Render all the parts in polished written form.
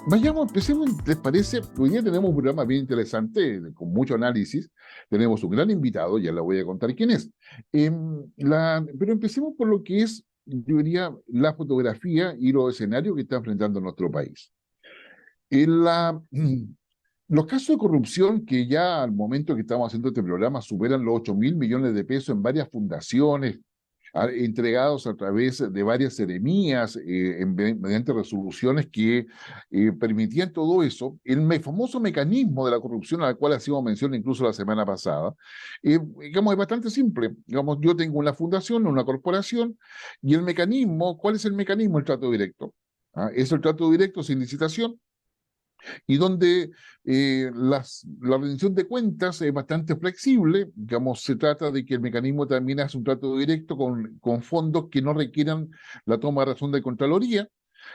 Vayamos, empecemos, ¿les parece? Hoy día tenemos un programa bien interesante, con mucho análisis. Tenemos un gran invitado, ya le voy a contar quién es. Pero empecemos por lo que es, yo diría, la fotografía y los escenarios que está enfrentando nuestro país. En los casos de corrupción que ya al momento que estamos haciendo este programa superan los 8.000 millones de pesos en varias fundaciones, entregados a través de varias seremías, mediante resoluciones que permitían todo eso. El famoso mecanismo de la corrupción al cual hacíamos mención incluso la semana pasada, digamos, es bastante simple. Digamos, yo tengo una fundación, una corporación, y el mecanismo, ¿cuál es el mecanismo? El trato directo. Es el trato directo sin licitación y donde la rendición de cuentas es bastante flexible. Digamos, se trata de que el mecanismo también hace un trato directo con fondos que no requieran la toma de razón de Contraloría.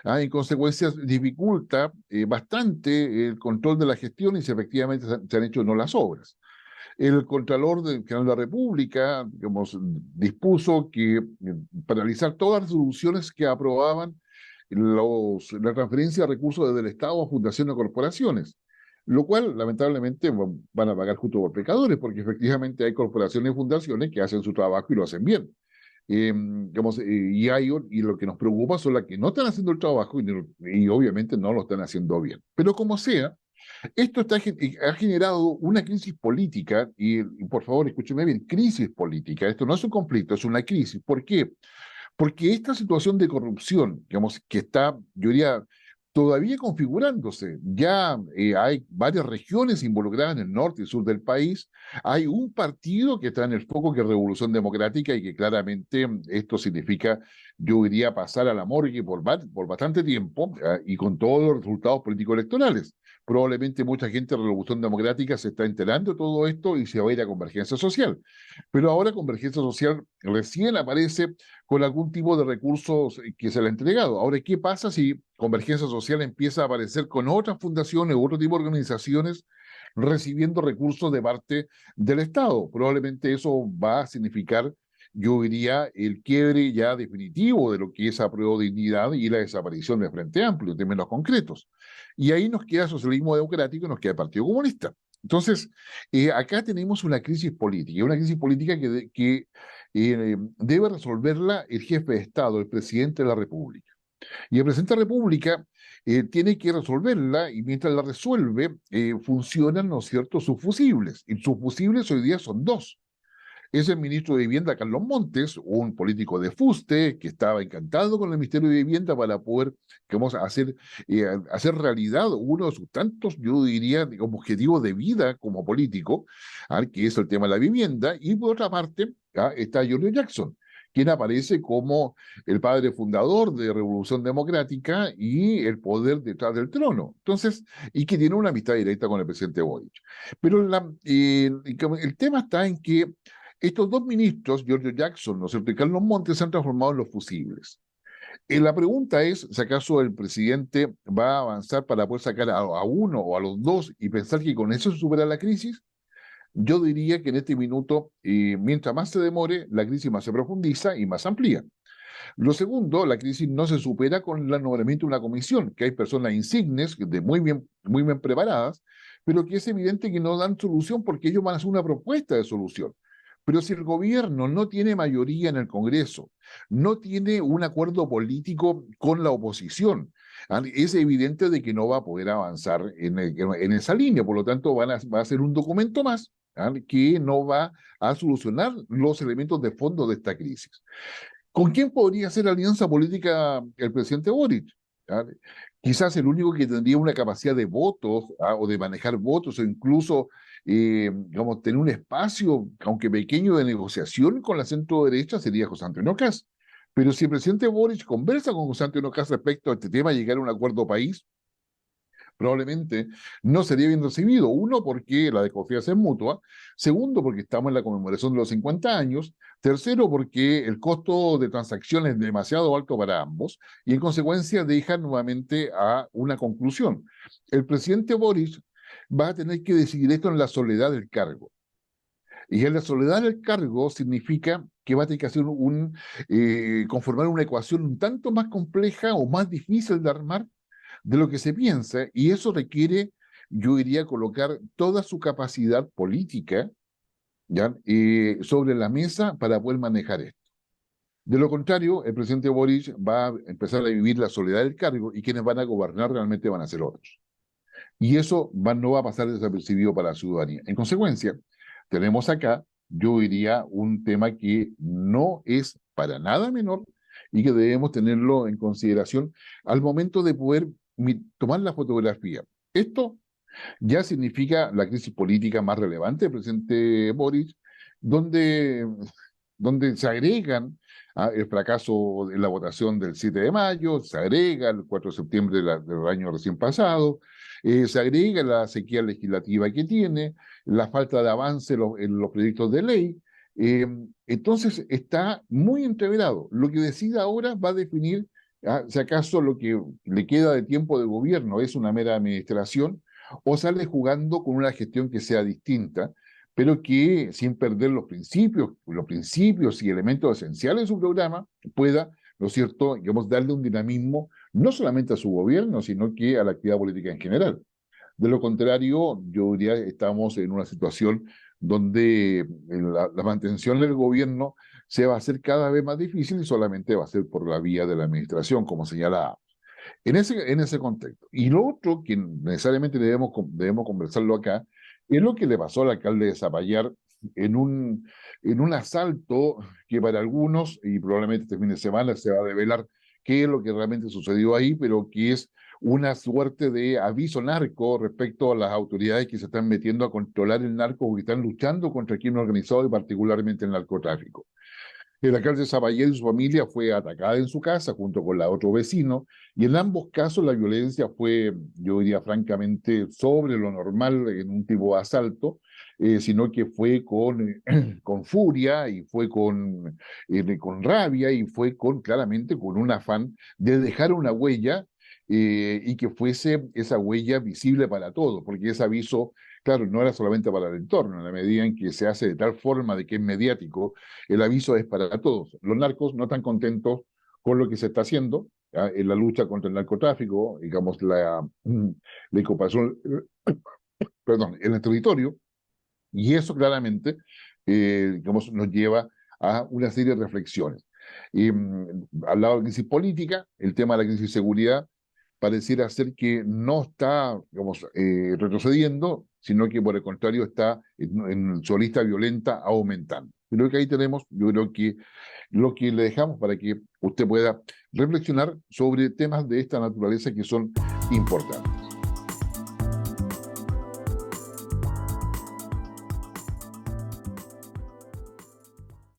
En consecuencia, dificulta bastante el control de la gestión y si efectivamente se han hecho o no las obras. El Contralor General de la República, digamos, dispuso que paralizar todas las resoluciones que aprobaban la transferencia de recursos desde el Estado a fundaciones o corporaciones, lo cual lamentablemente van a pagar justo por pecadores, porque efectivamente hay corporaciones y fundaciones que hacen su trabajo y lo hacen bien. Digamos, y lo que nos preocupa son las que no están haciendo el trabajo y obviamente no lo están haciendo bien. Pero como sea, esto ha generado una crisis política, y por favor escúcheme bien, crisis política. Esto no es un conflicto, es una crisis. ¿Por qué? Porque esta situación de corrupción, digamos, que está, yo diría, todavía configurándose, ya hay varias regiones involucradas en el norte y sur del país, hay un partido que está en el foco que es Revolución Democrática y que claramente esto significa, yo diría, pasar a la morgue por bastante tiempo y con todos los resultados políticos electorales. Probablemente mucha gente de Revolución Democrática se está enterando de todo esto y se va a ir a Convergencia Social. Pero ahora Convergencia Social recién aparece con algún tipo de recursos que se le ha entregado. Ahora, ¿qué pasa si Convergencia Social empieza a aparecer con otras fundaciones u otro tipo de organizaciones recibiendo recursos de parte del Estado? Probablemente eso va a significar, yo diría, el quiebre ya definitivo de lo que es apruebo dignidad y la desaparición de Frente Amplio en términos concretos. Y ahí nos queda socialismo democrático y nos queda el Partido Comunista. Entonces, acá tenemos una crisis política que debe resolverla el jefe de Estado, el presidente de la República. Y el presidente de la República tiene que resolverla y mientras la resuelve, funcionan, ¿no es cierto?, sus fusibles. Y sus fusibles hoy día son dos. Es el ministro de Vivienda, Carlos Montes, un político de fuste que estaba encantado con el Ministerio de Vivienda para poder, digamos, hacer realidad uno de sus tantos, yo diría, como objetivos de vida como político, que es el tema de la vivienda. Y por otra parte, está Giorgio Jackson, quien aparece como el padre fundador de Revolución Democrática y el poder detrás del trono. Entonces, y que tiene una amistad directa con el presidente Boric. Pero el tema está en que estos dos ministros, Giorgio Jackson, ¿no es cierto?, y Carlos Montes, se han transformado en los fusibles. La pregunta es si acaso el presidente va a avanzar para poder sacar a uno o a los dos y pensar que con eso se supera la crisis. Yo diría que en este minuto, mientras más se demore, la crisis más se profundiza y más amplía. Lo segundo, la crisis no se supera con el nombramiento de una comisión, que hay personas insignes, muy bien preparadas, pero que es evidente que no dan solución porque ellos van a hacer una propuesta de solución. Pero si el gobierno no tiene mayoría en el Congreso, no tiene un acuerdo político con la oposición, es evidente de que no va a poder avanzar en esa línea. Por lo tanto, va a ser un documento más que no va a solucionar los elementos de fondo de esta crisis. ¿Con quién podría hacer alianza política el presidente Boric? ¿Ah? Quizás el único que tendría una capacidad de votos o de manejar votos o incluso, digamos, tener un espacio, aunque pequeño, de negociación con la centro derecha sería José Antonio Kast. Pero si el presidente Boric conversa con José Antonio Kast respecto a este tema, llegar a un acuerdo país, probablemente no sería bien recibido. Uno, porque la desconfianza es mutua. Segundo, porque estamos en la conmemoración de los 50 años. Tercero, porque el costo de transacción es demasiado alto para ambos y en consecuencia deja nuevamente a una conclusión. El presidente Boris va a tener que decidir esto en la soledad del cargo. Y en la soledad del cargo significa que va a tener que hacer conformar una ecuación un tanto más compleja o más difícil de armar, de lo que se piensa, y eso requiere, yo diría, colocar toda su capacidad política, ¿ya? Sobre la mesa para poder manejar esto. De lo contrario, el presidente Boric va a empezar a vivir la soledad del cargo y quienes van a gobernar realmente van a ser otros. Y eso no va a pasar desapercibido para la ciudadanía. En consecuencia, tenemos acá, yo diría, un tema que no es para nada menor y que debemos tenerlo en consideración al momento de poder tomar la fotografía. Esto ya significa la crisis política más relevante del presidente Boric, donde, donde se agregan el fracaso en la votación del 7 de mayo, se agrega el 4 de septiembre del año recién pasado, se agrega la sequía legislativa que tiene, la falta de avance en los proyectos de ley. Entonces está muy entreverado. Lo que decida ahora va a definir si acaso lo que le queda de tiempo de gobierno es una mera administración o sale jugando con una gestión que sea distinta, pero que sin perder los principios y elementos esenciales de su programa, pueda, ¿no es cierto?, digamos, darle un dinamismo no solamente a su gobierno, sino que a la actividad política en general. De lo contrario, yo diría que estamos en una situación donde la mantención del gobierno se va a hacer cada vez más difícil y solamente va a ser por la vía de la administración, como señala en ese contexto. Y lo otro que necesariamente debemos conversarlo acá es lo que le pasó al alcalde de Zapallar en un asalto que para algunos, y probablemente este fin de semana se va a develar qué es lo que realmente sucedió ahí, pero que es una suerte de aviso narco respecto a las autoridades que se están metiendo a controlar el narco o que están luchando contra el crimen organizado y particularmente el narcotráfico. El alcalde Zapallar y su familia fue atacada en su casa junto con la otro vecino, y en ambos casos la violencia fue, yo diría francamente, sobre lo normal en un tipo de asalto, sino que fue con furia y fue con rabia y fue claramente con un afán de dejar una huella y que fuese esa huella visible para todos, porque ese aviso, claro, no era solamente para el entorno, en la medida en que se hace de tal forma de que es mediático, el aviso es para todos. Los narcos no están contentos con lo que se está haciendo en la lucha contra el narcotráfico, digamos, la ocupación, perdón, en el territorio, y eso claramente, digamos, nos lleva a una serie de reflexiones. Al lado de la crisis política, el tema de la crisis de seguridad pareciera ser que no está, digamos, retrocediendo, sino que por el contrario está en su lista violenta aumentando. Creo que ahí tenemos, yo creo que lo que le dejamos para que usted pueda reflexionar sobre temas de esta naturaleza que son importantes.